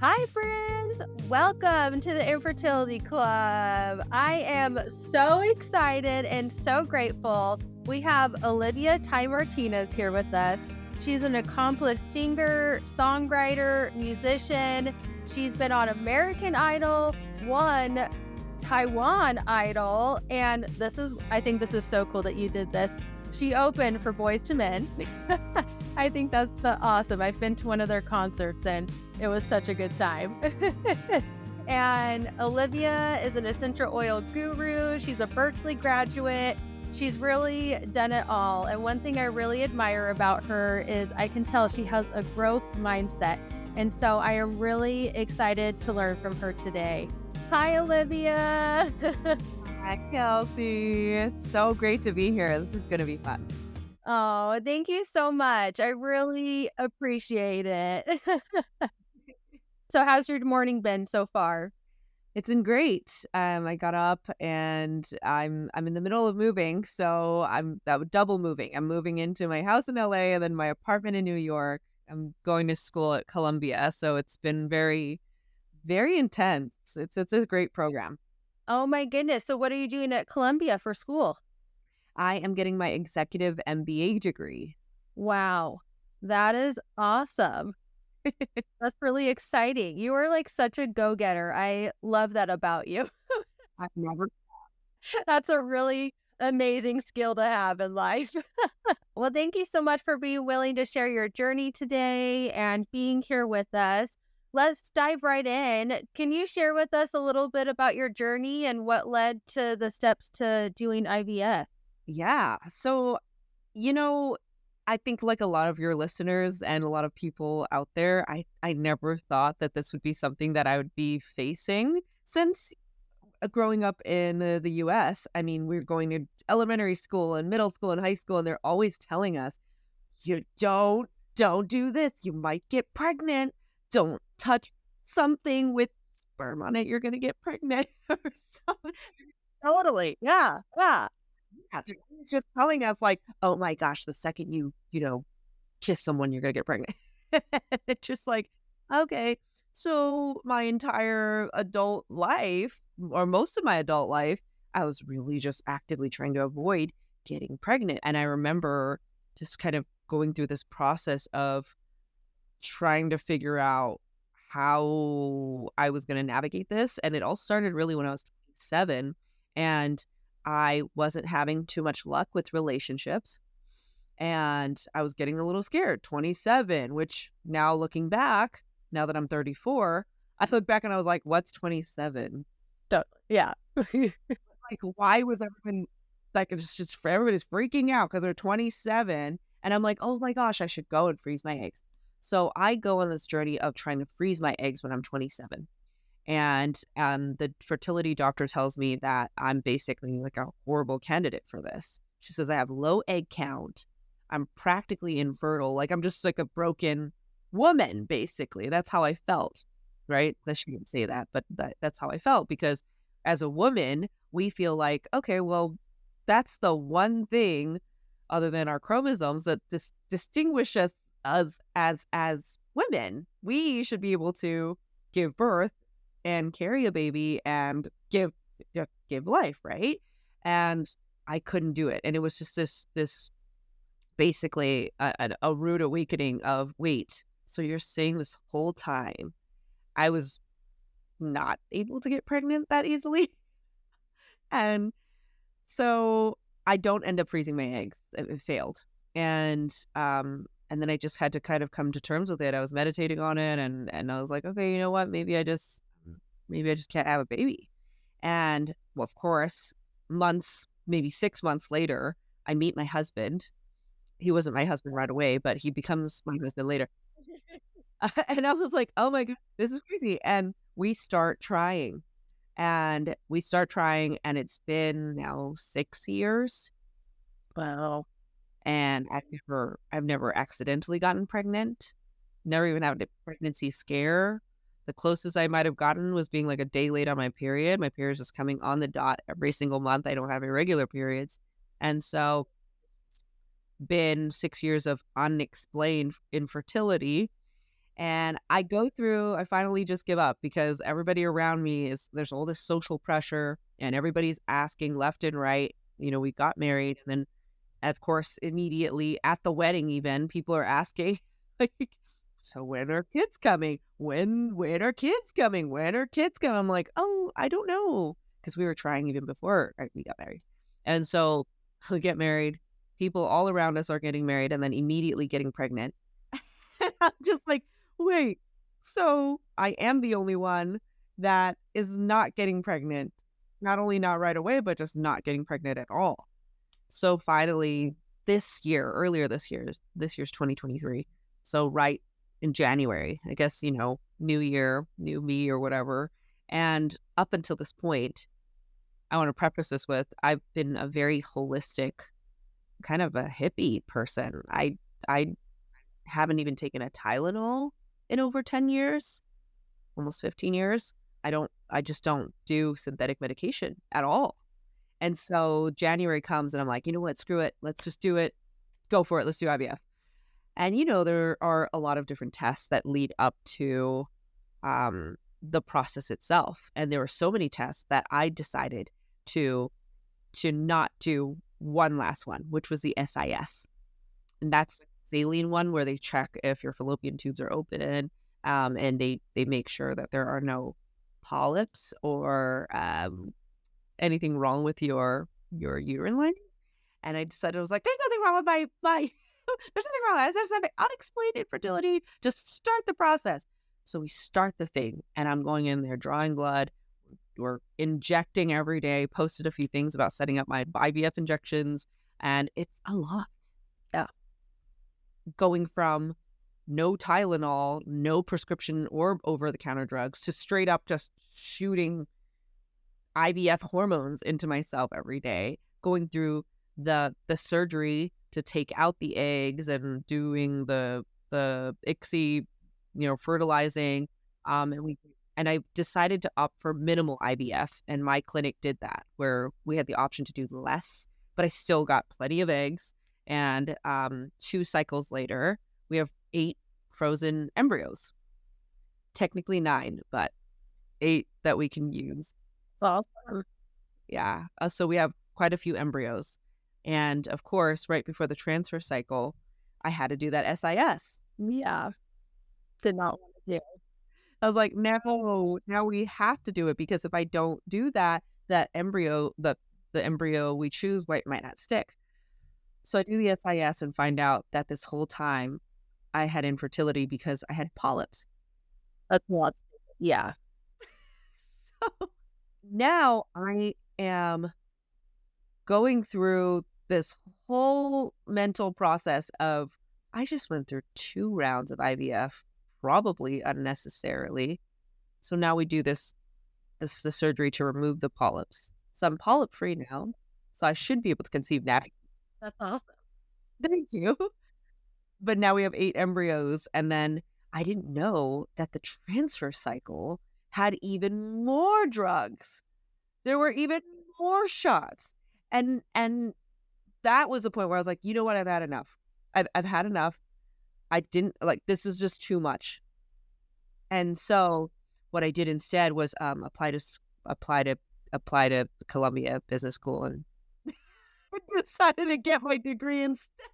Hi, friends! Welcome to the Infertility Club. I am so excited and so grateful. We have Olivia Thai Martinez here with us. She's an accomplished singer, songwriter, musician. She's been on American Idol, won Taiwan Idol, and I think this is so cool that you did this. She opened for Boys to Men. I think that's awesome. I've been to one of their concerts and it was such a good time. And Olivia is an essential oil guru. She's a Berkeley graduate. She's really done it all. And one thing I really admire about her is I can tell she has a growth mindset. And so I am really excited to learn from her today. Hi, Olivia. Hi, Kelsey. It's so great to be here. This is going to be fun. Oh, thank you so much. I really appreciate it. So how's your morning been so far? It's been great. I got up and I'm in the middle of moving, so I'm double moving. I'm moving into my house in LA and then my apartment in New York. I'm going to school at Columbia, so it's been very, very intense. It's a great program. Oh my goodness. So what are you doing at Columbia for school? I am getting my executive MBA degree. Wow. That is awesome. That's really exciting. You are like such a go-getter. I love that about you. I've never. That's a really amazing skill to have in life. Well, thank you so much for being willing to share your journey today and being here with us. Let's dive right in. Can you share with us a little bit about your journey and what led to the steps to doing IVF? Yeah. So, I think like a lot of your listeners and a lot of people out there, I never thought that this would be something that I would be facing since growing up in the US. I mean, we're going to elementary school and middle school and high school, and they're always telling us, you don't do this. You might get pregnant. Don't touch something with sperm on it. You're going to get pregnant or something. Totally. Yeah. Yeah. Yeah, they're just telling us like, oh my gosh, the second you kiss someone, you're gonna get pregnant. It's just like, okay. So my entire adult life, or most of my adult life, I was really just actively trying to avoid getting pregnant. And I remember just kind of going through this process of trying to figure out how I was going to navigate this. And it all started really when I was 27. And I wasn't having too much luck with relationships. And I was getting a little scared. 27, which now looking back, now that I'm 34, I look back and I was like, what's 27? Yeah. Like, why was everyone like, it's just for everybody's freaking out because they're 27. And I'm like, oh my gosh, I should go and freeze my eggs. So I go on this journey of trying to freeze my eggs when I'm 27. And the fertility doctor tells me that I'm basically like a horrible candidate for this. She says I have low egg count. I'm practically infertile. Like I'm just like a broken woman, basically. That's how I felt, right? She didn't say that, but that's how I felt because as a woman, we feel like, okay, well, that's the one thing other than our chromosomes that distinguishes us as women. We should be able to give birth and carry a baby and give life, right? And I couldn't do it. And it was just this basically a rude awakening of, wait, so you're saying this whole time I was not able to get pregnant that easily? And so I don't end up freezing my eggs. It failed. And then I just had to kind of come to terms with it. I was meditating on it and I was like, okay, you know what? Maybe I just can't have a baby. And well, of course, maybe 6 months later, I meet my husband. He wasn't my husband right away, but he becomes my husband later. And I was like, oh my God, this is crazy. And we start trying. And it's been now 6 years. Wow. And I've never accidentally gotten pregnant. Never even had a pregnancy scare. The closest I might have gotten was being like a day late on my period. My period's just coming on the dot every single month. I don't have irregular periods. And so been 6 years of unexplained infertility. And I finally just give up because everybody around me there's all this social pressure and everybody's asking left and right. We got married, and then of course, immediately at the wedding, even people are asking, like, so when are kids coming? When are kids coming? When are kids coming? I'm like, oh, I don't know. Because we were trying even before we got married. And so we get married. People all around us are getting married and then immediately getting pregnant. I'm just like, wait, so I am the only one that is not getting pregnant. Not only not right away, but just not getting pregnant at all. So finally, earlier this year's 2023. So right in January, I guess, new year, new me or whatever. And up until this point, I want to preface this with, I've been a very holistic, kind of a hippie person. I haven't even taken a Tylenol in over 10 years, almost 15 years. I just don't do synthetic medication at all. And so January comes and I'm like, you know what? Screw it. Let's just do it. Go for it. Let's do IVF. And, there are a lot of different tests that lead up to the process itself. And there were so many tests that I decided to not do one last one, which was the SIS. And that's the saline one where they check if your fallopian tubes are open, and they make sure that there are no polyps or anything wrong with your uterine lining. And I decided, I was like, there's nothing wrong with my there's nothing wrong with that. There's something unexplained infertility. Just start the process. So we start the thing, and I'm going in there drawing blood. We're injecting every day. Posted a few things about setting up my IVF injections, and it's a lot. Yeah. Going from no Tylenol, no prescription or over-the-counter drugs, to straight up just shooting IVF hormones into myself every day, going through the surgery to take out the eggs and doing the ICSI, fertilizing, and I decided to opt for minimal IVFs, and my clinic did that, where we had the option to do less, but I still got plenty of eggs. And 2 cycles later, we have 8 frozen embryos. Technically 9, but 8 that we can use. Awesome. Yeah. So we have quite a few embryos. And of course, right before the transfer cycle, I had to do that SIS. Yeah. Did not want to do. I was like, no, now we have to do it, because if I don't do that, that embryo, the embryo we choose might not stick. So I do the SIS and find out that this whole time I had infertility because I had polyps. That's a lot. Yeah. So now I am going through this whole mental process of, I just went through 2 rounds of IVF, probably unnecessarily. So now we do the surgery to remove the polyps. So I'm polyp free now. So I should be able to conceive naturally. That's awesome. Thank you. But now we have 8 embryos. And then I didn't know that the transfer cycle had even more drugs. There were even more shots. And that was the point where I was like, you know what? I've had enough. I've had enough. I didn't this is just too much. And so what I did instead was apply to Columbia Business School, and decided to get my degree instead.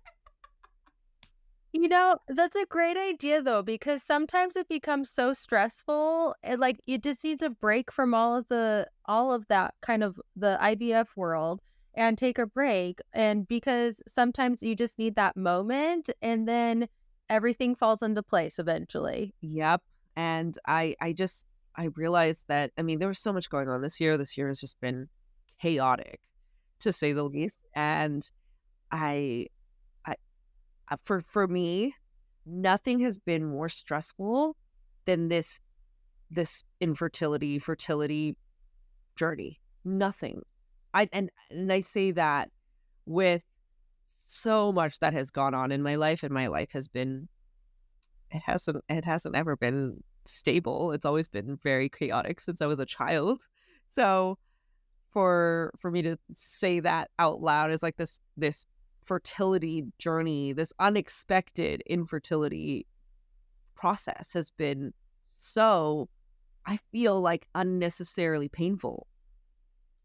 That's a great idea, though, because sometimes it becomes so stressful, and it just needs a break from all of that kind of the IVF world, and take a break. And because sometimes you just need that moment, and then everything falls into place eventually. Yep. And I realized that, there was so much going on this year. This year has just been chaotic, to say the least. And for me, nothing has been more stressful than this fertility journey. Nothing. And I say that with so much that has gone on in my life, and my life has been, it hasn't ever been stable. It's always been very chaotic since I was a child. So for me to say that out loud is like this fertility journey, this unexpected infertility process has been so, I feel like, unnecessarily painful.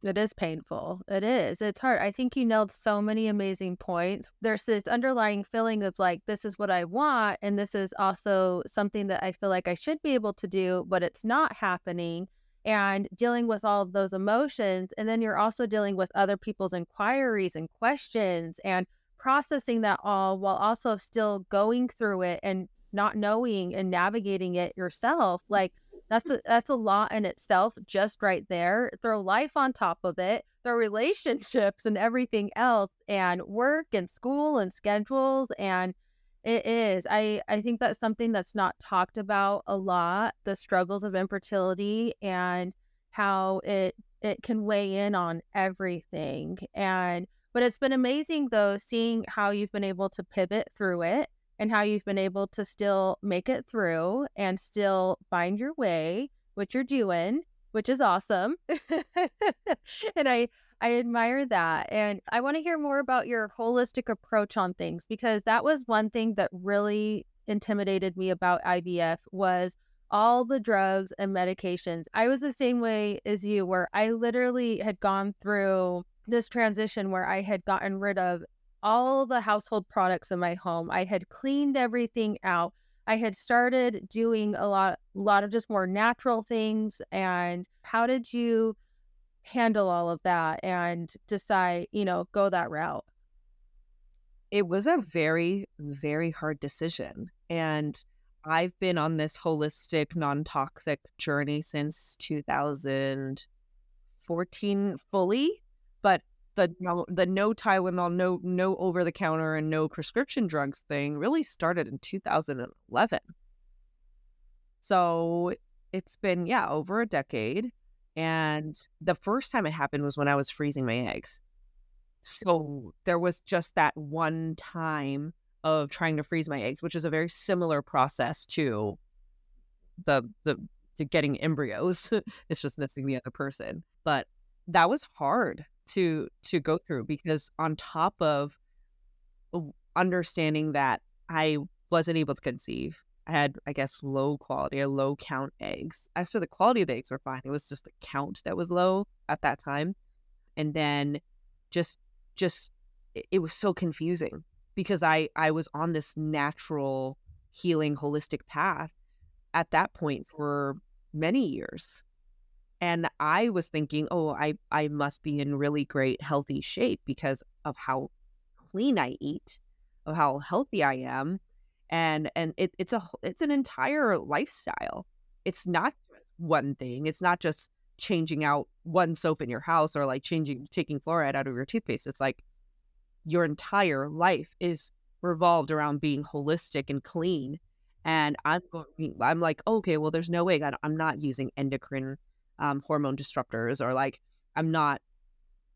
It is painful. It is. It's hard. I think you nailed so many amazing points. There's this underlying feeling of like, this is what I want. And this is also something that I feel like I should be able to do, but it's not happening. And dealing with all of those emotions. And then you're also dealing with other people's inquiries and questions and processing that all while also still going through it and not knowing and navigating it yourself. Like, that's a lot in itself, just right there. Throw life on top of it, throw relationships and everything else, and work and school and schedules. And it is. I think that's something that's not talked about a lot, the struggles of infertility and how it can weigh in on everything. And but it's been amazing though, seeing how you've been able to pivot through it and how you've been able to still make it through and still find your way, which you're doing, which is awesome. And I admire that. And I want to hear more about your holistic approach on things, because that was one thing that really intimidated me about IVF was all the drugs and medications. I was the same way as you, where I literally had gone through this transition where I had gotten rid of all the household products in my home. I had cleaned everything out. I had started doing a lot of just more natural things. And how did you handle all of that and decide, go that route? It was a very, very hard decision. And I've been on this holistic, non-toxic journey since 2014 fully, but the no Tylenol, no over the counter and no prescription drugs thing really started in 2011. So it's been, yeah, over a decade. And the first time it happened was when I was freezing my eggs. So there was just that one time of trying to freeze my eggs, which is a very similar process to the to getting embryos. It's just missing the other person. But that was hard to go through, because on top of understanding that I wasn't able to conceive, I had, I guess, low quality, low count eggs. As to the quality of the eggs were fine. It was just the count that was low at that time. And then just it was so confusing, because I was on this natural healing holistic path at that point for many years. And I was thinking, oh, I must be in really great healthy shape because of how clean I eat, of how healthy I am. And it's an entire lifestyle. It's not just one thing. It's not just changing out one soap in your house, or like taking fluoride out of your toothpaste. It's like your entire life is revolved around being holistic and clean. And I'm like, okay, well, there's no way I'm not using endocrine hormone disruptors, or like I'm not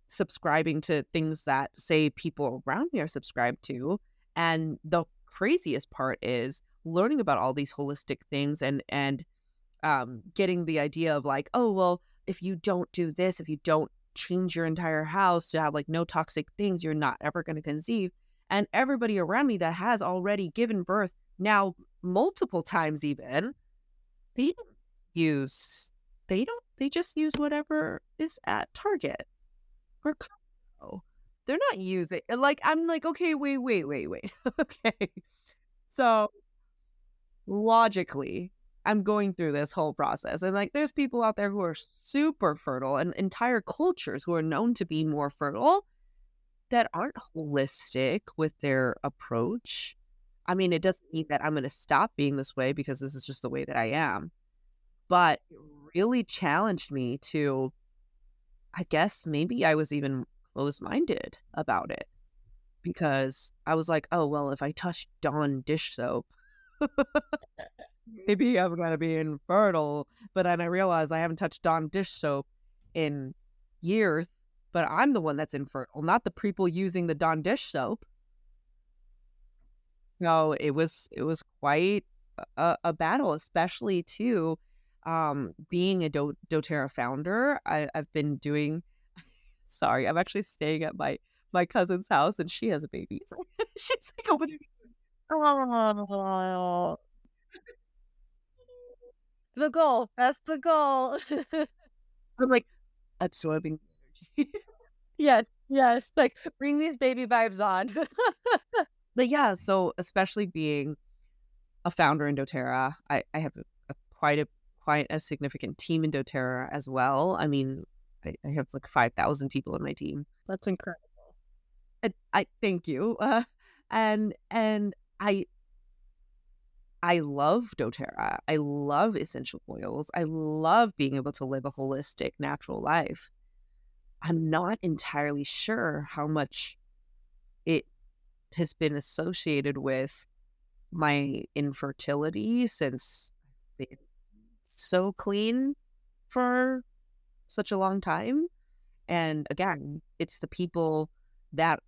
subscribing to things that say people around me are subscribed to. And the craziest part is learning about all these holistic things and getting the idea of like, oh, well, if you don't do this, if you don't change your entire house to have like no toxic things, you're not ever going to conceive. And everybody around me that has already given birth now multiple times, even, they don't use, they just use whatever is at Target or Costco. They're not using, like, I'm like, okay, wait. Okay. So logically, I'm going through this whole process. And like, there's people out there who are super fertile, and entire cultures who are known to be more fertile, that aren't holistic with their approach. I mean, it doesn't mean that I'm going to stop being this way, because this is just the way that I am. But it really challenged me to, I guess maybe I was even closed-minded about it, because I was like, oh, well, if I touch Dawn dish soap, maybe I'm going to be infertile. But then I realized I haven't touched Dawn dish soap in years, but I'm the one that's infertile, not the people using the Dawn dish soap. No, it was quite a battle, especially too, being a doTERRA founder. I've been doing, sorry, I'm actually staying at my cousin's house, and she has a baby. She's like opening. the goal. That's the goal. I'm like absorbing energy. Yes, yes. Like, bring these baby vibes on. But yeah, so especially being a founder in doTERRA, I have a quite a significant team in doTERRA as well. I mean, I have like 5,000 people in my team. That's incredible. I thank you. And I love doTERRA. I love essential oils. I love being able to live a holistic, natural life. I'm not entirely sure how much it has been associated with my infertility since I've been so clean for such a long time. And again, it's the people that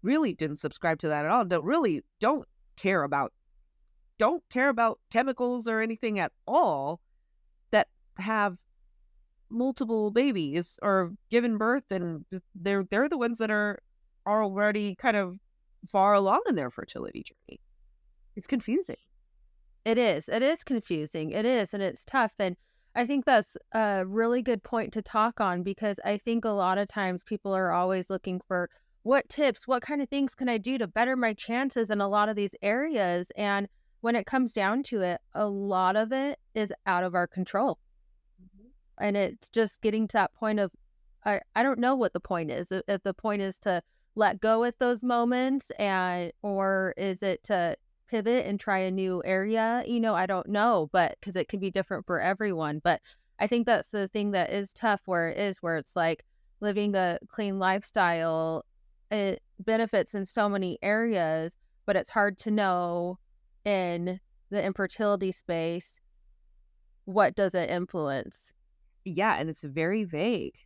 really didn't subscribe to that at all, don't care about chemicals or anything at all, that have multiple babies or given birth, and they're the ones that are already kind of far along in their fertility journey. It's confusing. It is. It is confusing. It is, and it's tough. And I think that's a really good point to talk on because I think a lot of times people are always looking for what tips, what kind of things can I do to better my chances in a lot of these areas. And when it comes down to it, a lot of it is out of our control. And it's just getting to that point of, I don't know what the point is. If the point is to let go at those moments or is it to pivot and try a new area? I don't know, but because it can be different for everyone. But I think that's the thing that is tough where it's like living a clean lifestyle. It benefits in so many areas, but it's hard to know in the infertility space, what does it influence? Yeah, and it's very vague.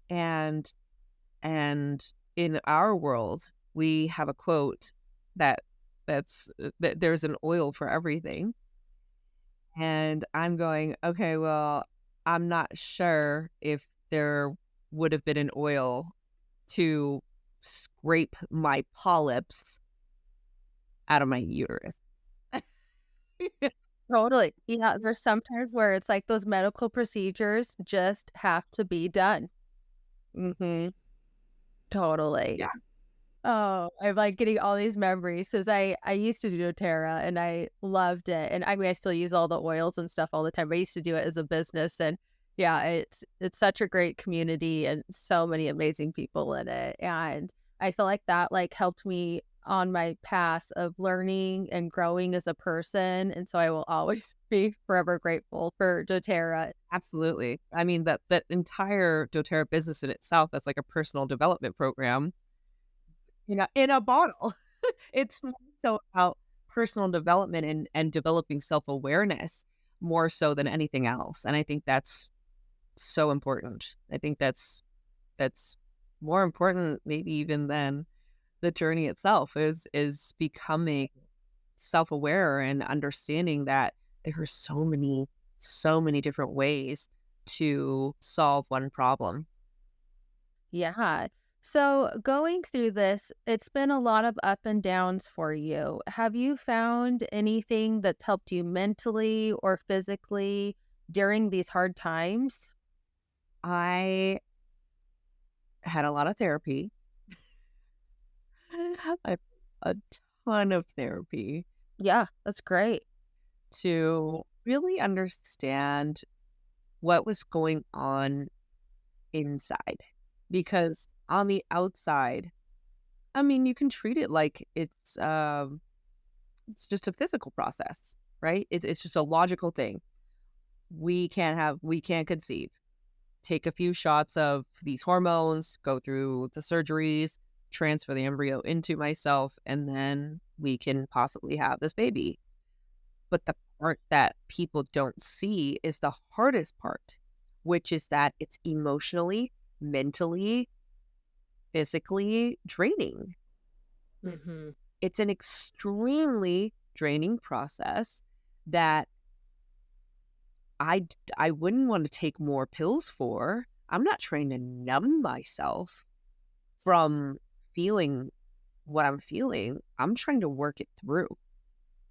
And in our world, we have a quote that there's an oil for everything. And I'm going, okay, well, I'm not sure if there would have been an oil to scrape my polyps out of my uterus. Totally. Yeah, there's sometimes where it's like those medical procedures just have to be done. Mhm. Totally. Yeah. Oh, I'm like getting all these memories because I used to do doTERRA and I loved it. And I mean, I still use all the oils and stuff all the time. I used to do it as a business, and yeah, it's such a great community and so many amazing people in it. And I feel like that like helped me on my path of learning and growing as a person. And so I will always be forever grateful for doTERRA. Absolutely. I mean, that entire doTERRA business in itself, that's like a personal development program, in a bottle. It's more so about personal development and developing self-awareness more so than anything else. And I think that's so important. I think that's more important maybe even than the journey itself is becoming self-aware and understanding that there are so many different ways to solve one problem. Yeah. So going through this, it's been a lot of up and downs for you. Have you found anything that's helped you mentally or physically during these hard times? I had a lot of therapy. I a ton of therapy Yeah, that's great. to really understand what was going on inside. Because on the outside, I mean, you can treat it like it's just a physical process, right? It's just a logical thing. We can't conceive. Take a few shots of these hormones, go through the surgeries, transfer the embryo into myself, and then we can possibly have this baby. But the part that people don't see is the hardest part, which is that it's emotionally, mentally, physically draining. Hmm. It's an extremely draining process that I wouldn't want to take more pills for. I'm not trying to numb myself from feeling what I'm feeling. I'm trying to work it through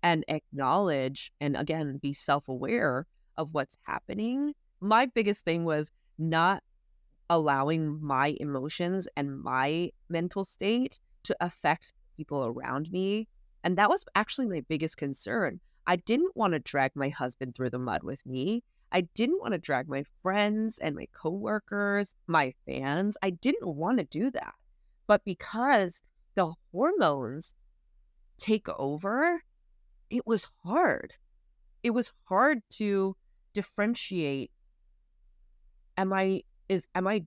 and acknowledge and again be self-aware of what's happening. My biggest thing was not allowing my emotions and my mental state to affect people around me. And that was actually my biggest concern. I didn't want to drag my husband through the mud with me. I didn't want to drag my friends and my coworkers, my fans. I didn't want to do that. But because the hormones take over, it was hard. It was hard to differentiate, am I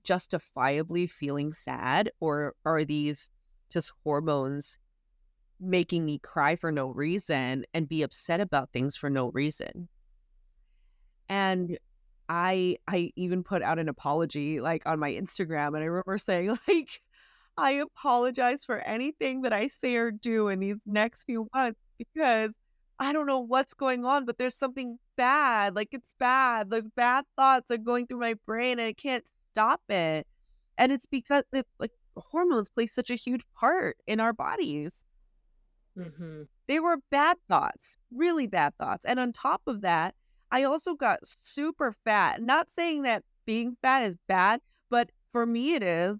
justifiably feeling sad, or are these just hormones making me cry for no reason and be upset about things for no reason? And I even put out an apology like on my Instagram, and I remember saying like, I apologize for anything that I say or do in these next few months because I don't know what's going on, but there's something bad. Like it's bad. Like bad thoughts are going through my brain and I can't stop it. And it's because like hormones play such a huge part in our bodies. Mm-hmm. They were bad thoughts, really bad thoughts. And on top of that, I also got super fat. Not saying that being fat is bad, but for me it is.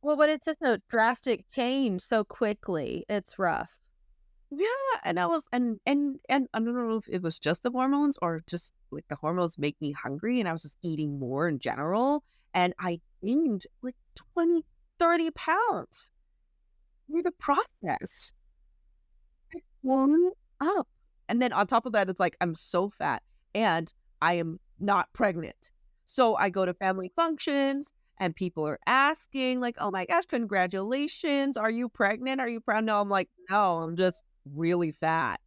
Well, but it's just a drastic change so quickly. It's rough. Yeah, and I was and I don't know if it was just the hormones or just like the hormones make me hungry and I was just eating more in general and I gained like 20, 30 pounds through the process. Blown up. And then on top of that, it's like I'm so fat and I am not pregnant. So I go to family functions and people are asking, like, oh my gosh, congratulations. Are you pregnant? Are you proud? No, I'm like, no, I'm just really fat.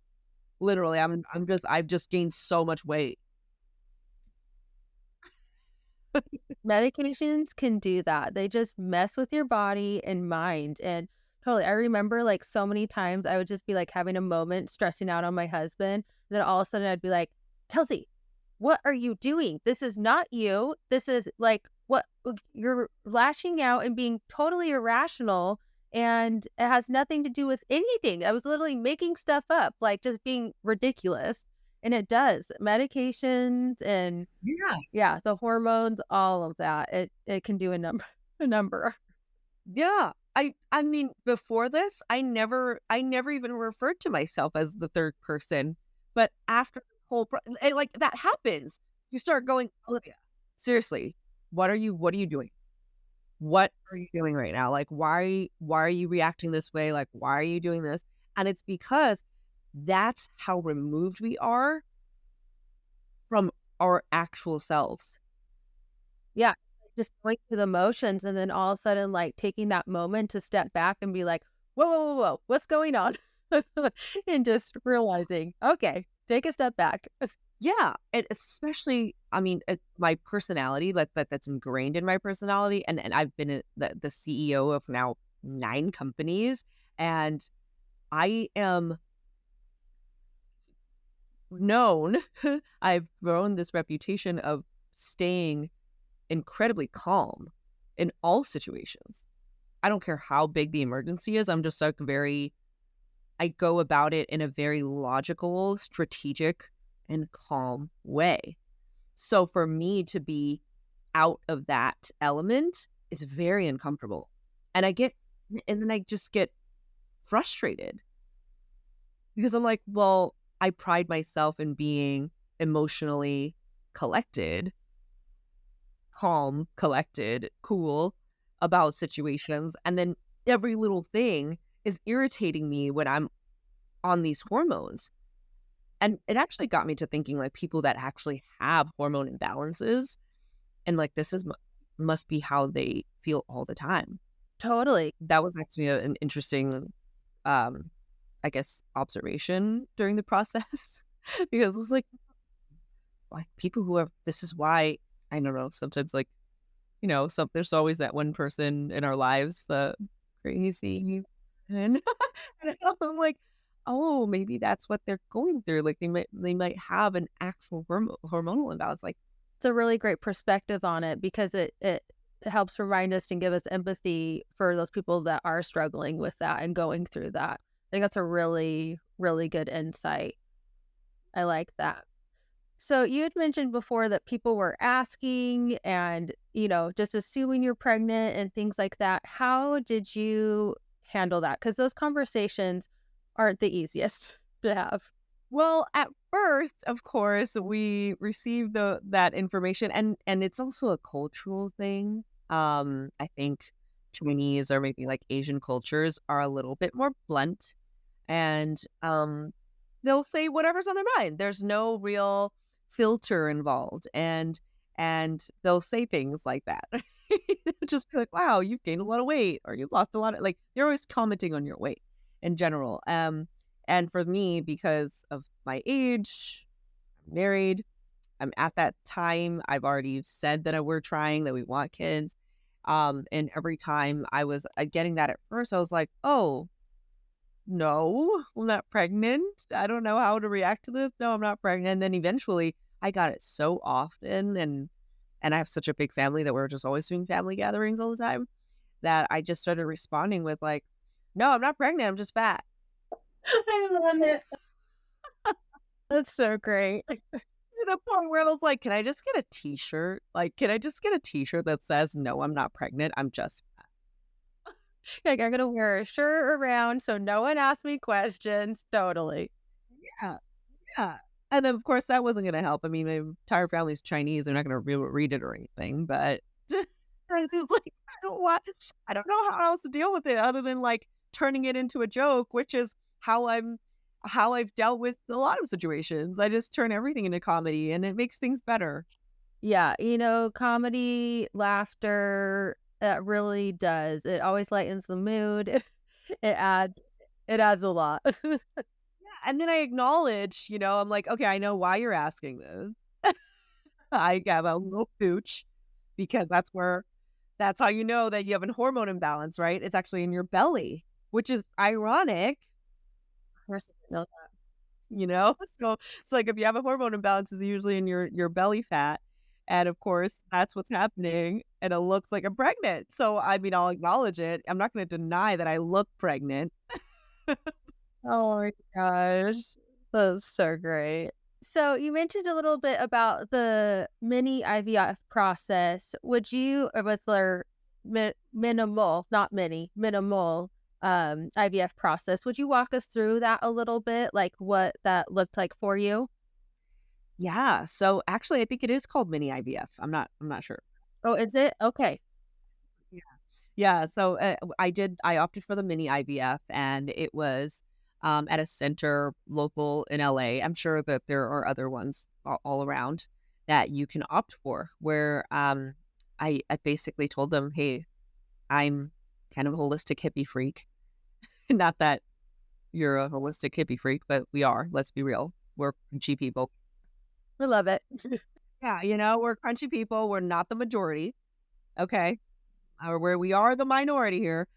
Literally, I've just gained so much weight. Medications can do that. They just mess with your body and mind. And totally, I remember like so many times I would just be like having a moment stressing out on my husband. Then all of a sudden I'd be like, Kelsey, what are you doing? This is not you. This is like what you're lashing out and being totally irrational. And it has nothing to do with anything. I was literally making stuff up, like just being ridiculous. And it does. Medications and Yeah. yeah, the hormones, all of that. It can do a number a number. Yeah. I mean, before this, I never even referred to myself as the third person. But after this whole like that happens, you start going, Olivia, seriously, what are you doing? What are you doing right now? Like why are you reacting this way? Like why are you doing this? And it's because that's how removed we are from our actual selves. Yeah, just going through the motions and then all of a sudden, like, taking that moment to step back and be like, "Whoa, whoa, whoa, whoa, what's going on?" And just realizing, "Okay, take a step back." Yeah, and especially, I mean, my personality, like that's ingrained in my personality, and I've been the CEO of now 9 companies, and I am known. I've grown this reputation of staying incredibly calm in all situations. I don't care how big the emergency is. I'm just like I go about it in a very logical, strategic, and calm way. So for me to be out of that element is very uncomfortable. And then I just get frustrated because I'm like, well, I pride myself in being emotionally collected, calm, collected, cool about situations. And then every little thing is irritating me when I'm on these hormones. And it actually got me to thinking like people that actually have hormone imbalances and like this is must be how they feel all the time. Totally. That was actually an interesting, I guess, observation during the process because it's like people who have this is why I don't know sometimes like there's always that one person in our lives the crazy and I'm like oh maybe that's what they're going through like they might have an actual hormonal imbalance like It's a really great perspective on it because it helps remind us and give us empathy for those people that are struggling with that and going through that. I think that's a really, really good insight. I like that. So you had mentioned before that people were asking and, just assuming you're pregnant and things like that. How did you handle that? Because those conversations aren't the easiest to have. Well, at first, of course, we received that information, and it's also a cultural thing. I think Chinese or maybe like Asian cultures are a little bit more blunt, and they'll say whatever's on their mind. There's no real filter involved, and they'll say things like that. They'll just be like, "Wow, you've gained a lot of weight, or you've lost a lot of," like, they're always commenting on your weight in general. And for me, because of my age, I'm married, I'm at that time, I've already said that we're trying, that we want kids. And every time I was getting that at first, I was like, oh, no, I'm not pregnant. I don't know how to react to this. No, I'm not pregnant. And then eventually I got it so often, and I have such a big family that we're just always doing family gatherings all the time, that I just started responding with like, no, I'm not pregnant. I'm just fat. I love it. That's so great. To the point where I was like, "Can I just get a T-shirt? Like, can I just get a T-shirt that says, 'No, I'm not pregnant, I'm just fat'?" Like, I'm gonna wear a shirt around so no one asks me questions. Totally. Yeah, yeah. And of course, that wasn't gonna help. I mean, my entire family's Chinese, they're not gonna read it or anything, but I was like, I don't know how else to deal with it other than, like, turning it into a joke, which is how I've dealt with a lot of situations. I just turn everything into comedy, and it makes things better. Yeah, comedy, laughter, it really does. It always lightens the mood. It adds it adds a lot. Yeah, and then I acknowledge, I'm like, "Okay, I know why you're asking this." I have a little pooch because that's how you know that you have a hormone imbalance, right? It's actually in your belly, which is ironic, Of course I didn't know that. you know? So it's like if you have a hormone imbalance, it's usually in your belly fat. And of course, that's what's happening. And it looks like I'm pregnant. So I mean, I'll acknowledge it. I'm not going to deny that I look pregnant. Oh my gosh. That's so great. So you mentioned a little bit about the mini IVF process. Would you, or with their minimal, not mini, minimal IVF process, would you walk us through that a little bit? Like what that looked like for you? Yeah. So actually, I think it is called mini IVF. I'm not sure. Oh, is it? Okay. Yeah. Yeah, so, I opted for the mini IVF, and it was, at a center local in LA. I'm sure that there are other ones all around that you can opt for, where, I basically told them, "Hey, I'm kind of a holistic hippie freak." Not that you're a holistic hippie freak, but we are, let's be real. We're crunchy people. I love it. Yeah, we're crunchy people, we're not the majority, okay? Or where we are the minority here.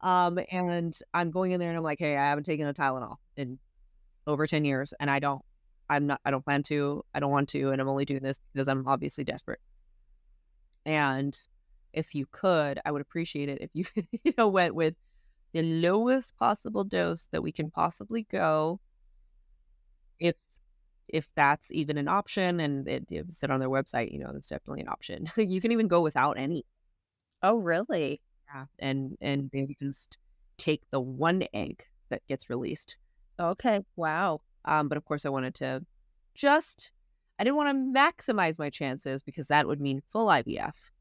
And I'm going in there and I'm like, "Hey, I haven't taken a Tylenol in over 10 years, and I don't plan to, I don't want to, and I'm only doing this because I'm obviously desperate. And if you could, I would appreciate it if you, went with the lowest possible dose that we can possibly go, if that's even an option." And it said on their website, that's definitely an option. You can even go without any. Oh, really? Yeah, and they just take the one egg that gets released. Okay. Wow. But of course, just I didn't want to maximize my chances because that would mean full IVF,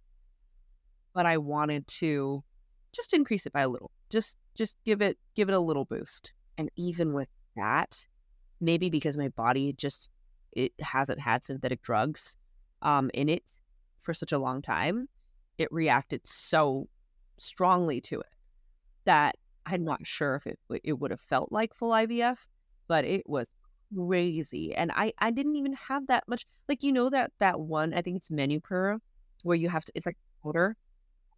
but I wanted to just increase it by a little, just give it a little boost. And even with that, maybe because my body just it hasn't had synthetic drugs in it for such a long time, it reacted so strongly to it that I'm not sure if it would have felt like full IVF, but it was crazy. And I didn't even have that much, like, that one, I think it's Menupur, where you have to, it's like powder.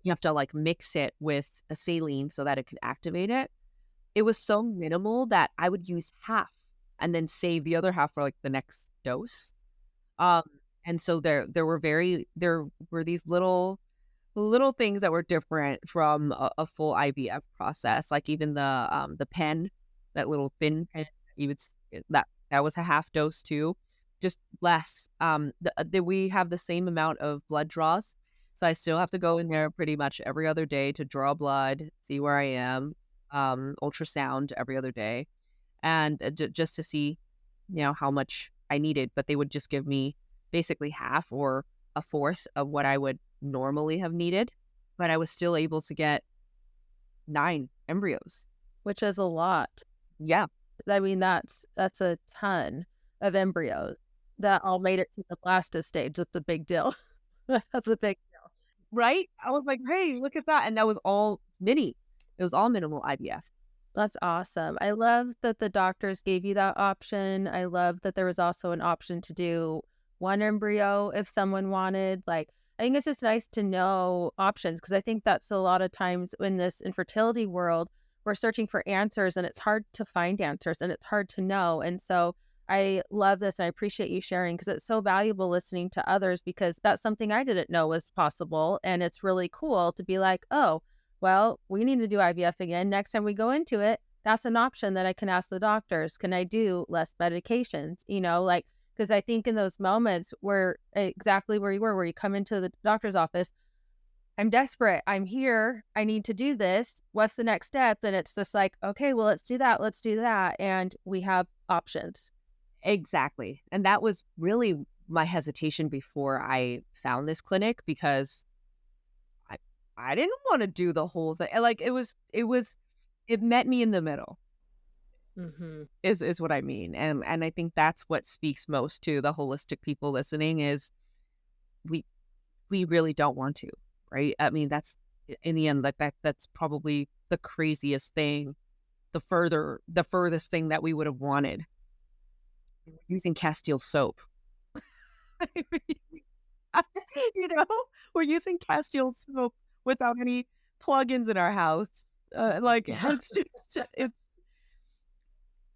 You have to like mix it with a saline so that it can activate it. It was so minimal that I would use half and then save the other half for like the next dose. Um, and so there were these little things that were different from a full IVF process, like even the pen, that little thin pen, you would that was a half dose too. just less. We have the same amount of blood draws. So I still have to go in there pretty much every other day to draw blood, see where I am, ultrasound every other day, and just to see, how much I needed. But they would just give me basically half or a fourth of what I would normally have needed. But I was still able to get 9 embryos. which is a lot. Yeah. I mean, that's a ton of embryos that all made it to the blastist stage. That's a big deal. That's a big deal. Right? I was like, hey, look at that. And that was all mini. It was all minimal IVF. That's awesome. I love that the doctors gave you that option. I love that there was also an option to do 1 embryo if someone wanted. Like, I think it's just nice to know options, because I think that's a lot of times in this infertility world, we're searching for answers and it's hard to find answers and it's hard to know. And so I love this and I appreciate you sharing, because it's so valuable listening to others, because that's something I didn't know was possible. And it's really cool to be like, oh, well, we need to do IVF again. Next time we go into it, that's an option that I can ask the doctors. Can I do less medications? Like, because I think in those moments where exactly where you were, where you come into the doctor's office, I'm desperate. I'm here. I need to do this. What's the next step? And it's just like, okay, well, let's do that. Let's do that. And we have options. Exactly. And that was really my hesitation before I found this clinic, because I didn't want to do the whole thing. Like, it met me in the middle, Mm-hmm. is what I mean. And I think that's what speaks most to the holistic people listening is we really don't want to, right? I mean, that's in the end, like that's probably the craziest thing, the furthest thing that we would have wanted. Using Castile soap. We're using Castile soap without any plugins in our house. It's just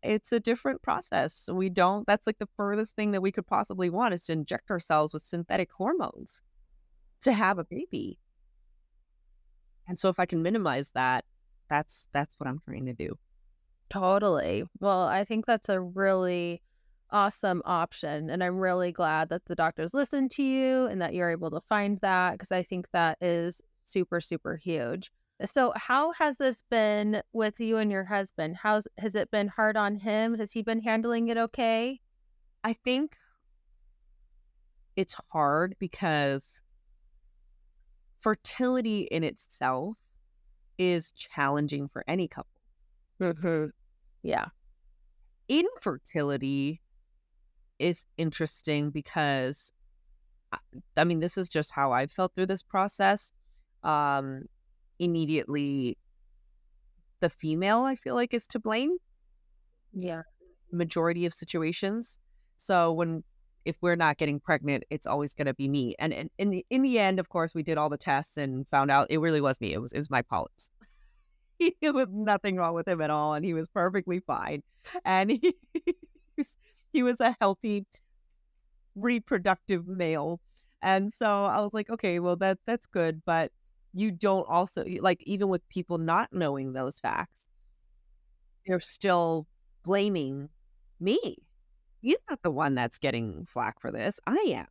it's a different process. We don't. That's like the furthest thing that we could possibly want, is to inject ourselves with synthetic hormones to have a baby. And so if I can minimize that, that's what I'm trying to do. Totally. Well, I think that's a really awesome option. And I'm really glad that the doctors listened to you and that you're able to find that, because I think that is super, super huge. So, how has this been with you and your husband? Has it been hard on him? Has he been handling it okay? I think it's hard because fertility in itself is challenging for any couple. Mm-hmm. Yeah. Infertility is interesting because, I mean, this is just how I felt through this process. Immediately, the female, I feel like, is to blame. Yeah. Majority of situations. So if we're not getting pregnant, it's always going to be me. And in the end, of course, we did all the tests and found out it really was me. It was my polyps. It was nothing wrong with him at all, and he was perfectly fine. And he was a healthy, reproductive male. And so I was like, okay, well that's good, but you don't also, like, even with people not knowing those facts, they're still blaming me. He's not the one that's getting flack for this. I am.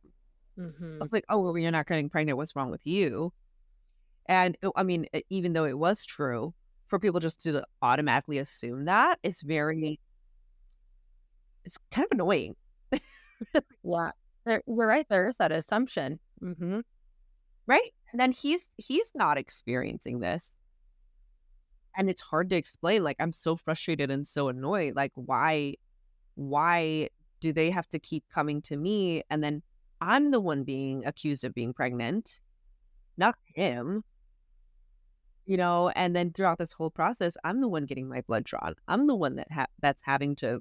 Mm-hmm. I was like, oh, well, you're not getting pregnant. What's wrong with you? And I mean, even though it was true, for people just to automatically assume that, it's kind of annoying. Yeah. You're right. There is that assumption. Mm-hmm. Right? And then he's not experiencing this. And it's hard to explain. Like, I'm so frustrated and so annoyed. Like, why do they have to keep coming to me? And then I'm the one being accused of being pregnant, not him. And then throughout this whole process, I'm the one getting my blood drawn. I'm the one that's having to,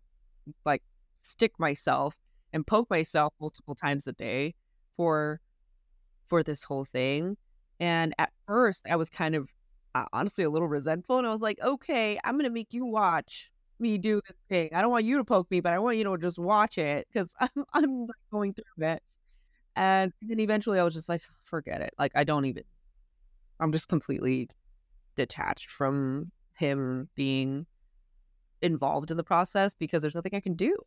like, stick myself and poke myself multiple times a day for this whole thing. And at first, I was kind of honestly a little resentful, and I was like, okay, I'm gonna make you watch me do this thing. I don't want you to poke me, but I want you to just watch it, because I'm like, going through it. And then eventually, I was just like, forget it. Like, I'm just completely detached from him being involved in the process, because there's nothing I can do.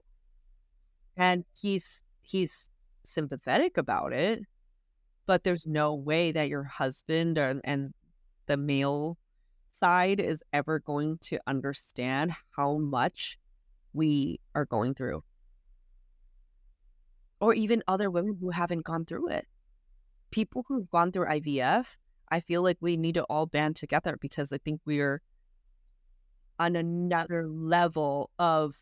And he's he's sympathetic about it, but there's no way that your husband and the male side is ever going to understand how much we are going through, or even other women who haven't gone through it. People who've gone through IVF, I feel like we need to all band together because I think we're on another level of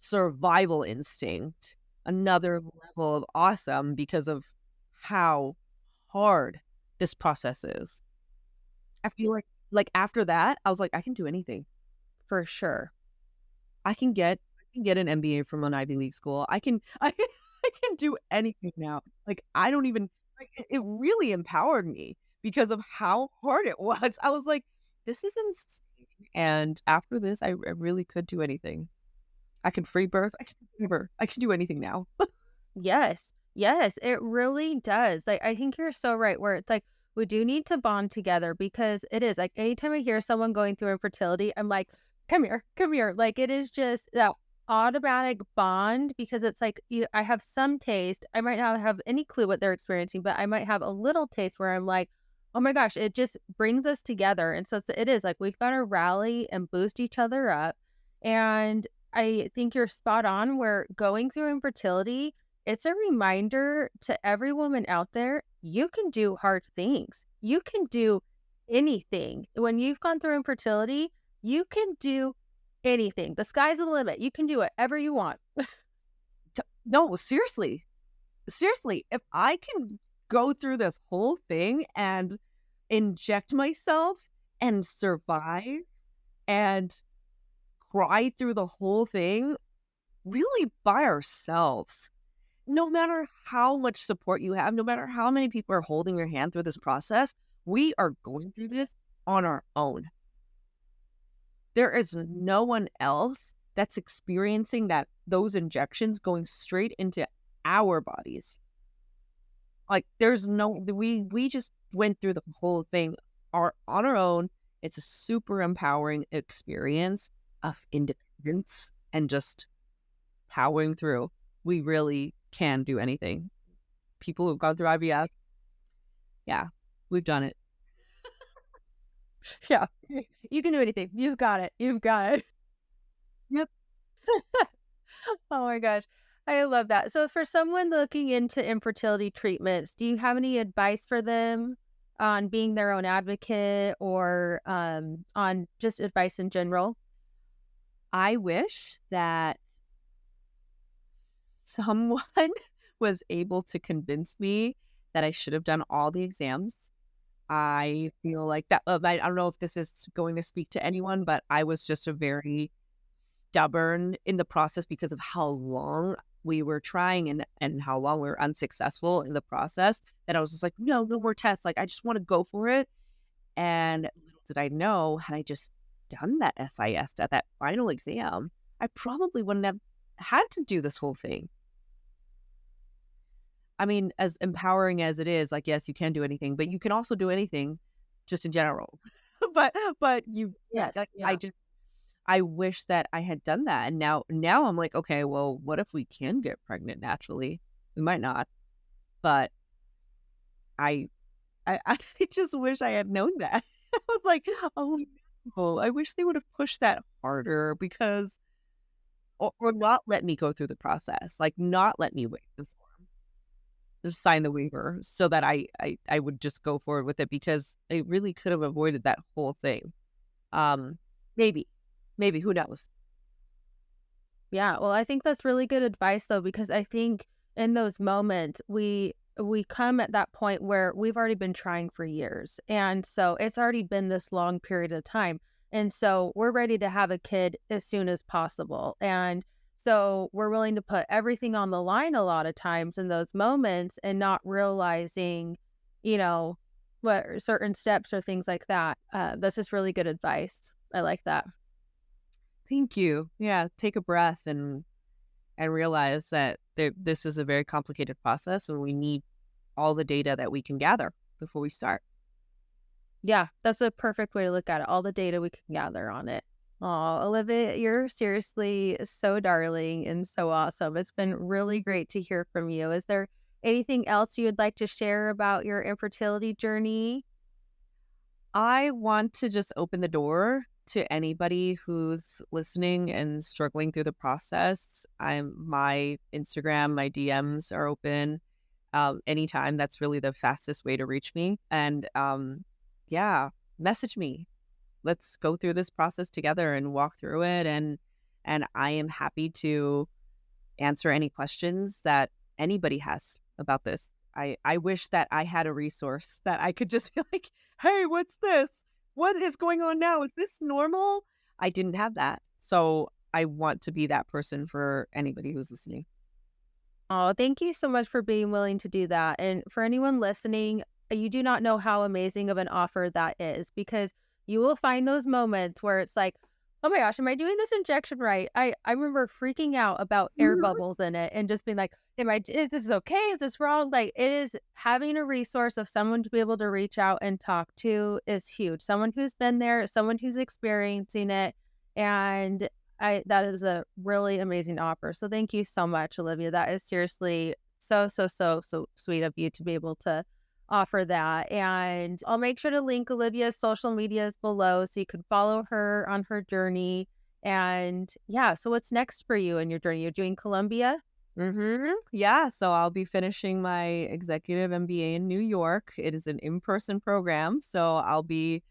survival instinct, another level of awesome because of how hard this process is. I feel like after that, I was like, I can do anything. For sure. I can get an MBA from an Ivy League school. I can do anything now. Like I don't even like it really empowered me because of how hard it was. I was like, this is insane. And after this, I really could do anything. I can free birth. I can do whatever. I can do anything now. Yes. Yes, it really does. Like, I think you're so right where it's like, we do need to bond together because it is like anytime I hear someone going through infertility, I'm like, come here, come here. Like, it is just that automatic bond because it's like, I have some taste. I might not have any clue what they're experiencing, but I might have a little taste where I'm like, oh my gosh, it just brings us together. And so it is like, we've got to rally and boost each other up. And I think you're spot on where going through infertility, it's a reminder to every woman out there, you can do hard things. You can do anything. When you've gone through infertility, you can do anything. The sky's the limit. You can do whatever you want. No, seriously. Seriously, if I can go through this whole thing and inject myself and survive and cry through the whole thing really by ourselves, no matter how much support you have, no matter how many people are holding your hand through this process, we are going through this on our own. There is no one else that's experiencing those injections going straight into our bodies. Like there's no we just went through the whole thing on our own. It's a super empowering experience of independence and just powering through. We really can do anything. People who've gone through IVF, yeah, we've done it. Yeah. You can do anything. You've got it. You've got it. Yep. Oh my gosh. I love that. So for someone looking into infertility treatments, do you have any advice for them on being their own advocate or on just advice in general? I wish that someone was able to convince me that I should have done all the exams. I feel like that. I don't know if this is going to speak to anyone, but I was just a very stubborn in the process because of how long we were trying and how long we were unsuccessful in the process that I was just like, no more tests. Like, I just want to go for it. And little did I know, had I just done that SIS at that final exam, I probably wouldn't have had to do this whole thing. I mean, as empowering as it is, like, yes, you can do anything, but you can also do anything just in general. but you, Yes. like, Yeah. I wish that I had done that. And now I'm like, okay, well, what if we can get pregnant naturally? We might not, but I, I just wish I had known that. I was like, oh no, I wish they would have pushed that harder because, or not let me go through the process, like not let me wait the form, just sign the waiver so that I would just go forward with it because I really could have avoided that whole thing. Um, maybe, who knows? Yeah, well, I think that's really good advice though, because I think in those moments we come at that point where we've already been trying for years. And so it's already been this long period of time. And so we're ready to have a kid as soon as possible. And so we're willing to put everything on the line a lot of times in those moments and not realizing, you know, what certain steps or things like that. That's just really good advice. I like that. Thank you. Yeah, take a breath and realize that this is a very complicated process and we need all the data that we can gather before we start. Yeah, that's a perfect way to look at it. All the data we can gather on it. Oh, Olivia, you're seriously so darling and so awesome. It's been really great to hear from you. Is there anything else you would like to share about your infertility journey? I want to just open the door to anybody who's listening and struggling through the process. My Instagram, my DMs are open anytime. That's really the fastest way to reach me. And yeah, message me. Let's go through this process together and walk through it. And I am happy to answer any questions that anybody has about this. I wish that I had a resource that I could just be like, hey, what's this? What is going on now? Is this normal? I didn't have that. So I want to be that person for anybody who's listening. Oh, thank you so much for being willing to do that. And for anyone listening, you do not know how amazing of an offer that is because you will find those moments where it's like, oh my gosh, am I doing this injection right? I remember freaking out about air bubbles in it and just being like, is this okay? Is this wrong? Like it is having a resource of someone to be able to reach out and talk to is huge. Someone who's been there, someone who's experiencing it. And that is a really amazing offer. So thank you so much, Olivia. That is seriously so sweet of you to be able to offer that. And I'll make sure to link Olivia's social medias below so you can follow her on her journey. And yeah, so what's next for you in your journey? You're doing Columbia? Yeah, so I'll be finishing my executive MBA in New York. It is an in-person program, so I'll be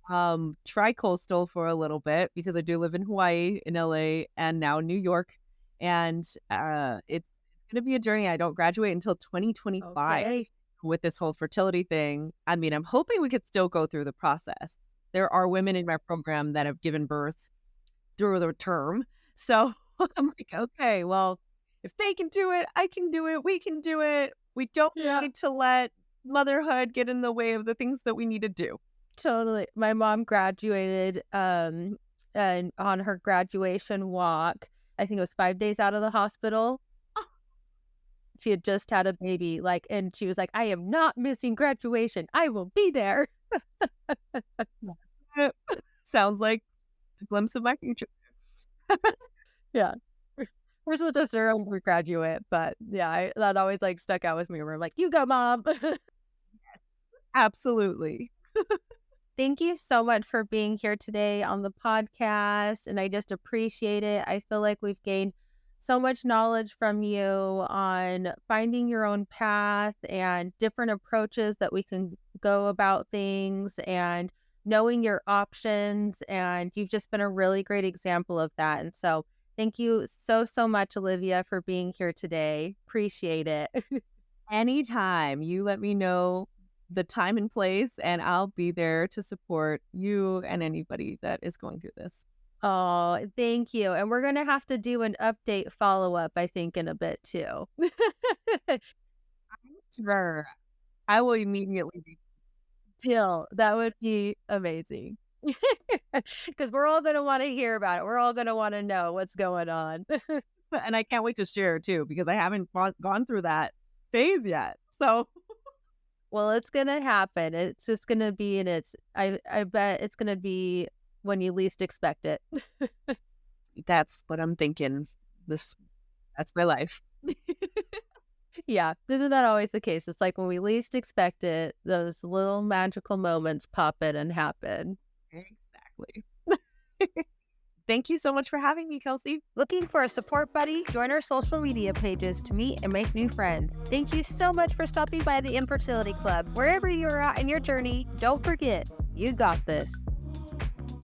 tri-coastal for a little bit because I do live in Hawaii, in LA, and now New York. And it's going to be a journey. I don't graduate until 2025 Okay. with this whole fertility thing. I mean, I'm hoping we could still go through the process. There are women in my program that have given birth through the term. So I'm like, okay, well, if they can do it, I can do it. We can do it. We don't Yeah. need to let motherhood get in the way of the things that we need to do. Totally. My mom graduated and on her graduation walk, I think it was 5 days out of the hospital. She had just had a baby, like, and she was like, I am not missing graduation. I will be there. Sounds like a glimpse of my future. Yeah. We're supposed to serve undergraduate, but yeah, that always like stuck out with me where I'm like, you go, mom. Absolutely. Thank you so much for being here today on the podcast. And I just appreciate it. I feel like we've gained so much knowledge from you on finding your own path and different approaches that we can go about things and knowing your options. And you've just been a really great example of that. And so thank you so much, Olivia, for being here today. Appreciate it. Anytime you let me know the time and place, and I'll be there to support you and anybody that is going through this. Oh, thank you. And we're going to have to do an update follow-up, I think, in a bit too. Sure. I will immediately be. Deal. That would be amazing. Because we're all going to want to hear about it. We're all going to want to know what's going on. And I can't wait to share too, because I haven't gone through that phase yet. So Well, it's going to happen. It's just going to be I bet it's going to be when you least expect it. that's what I'm thinking. That's my life. Yeah. Isn't that always the case? It's like when we least expect it, those little magical moments pop in and happen. Exactly. Thank you so much for having me, Kelsey. Looking for a support buddy? Join our social media pages to meet and make new friends. Thank you so much for stopping by the Infertility Club. Wherever you're at in your journey, don't forget, you got this.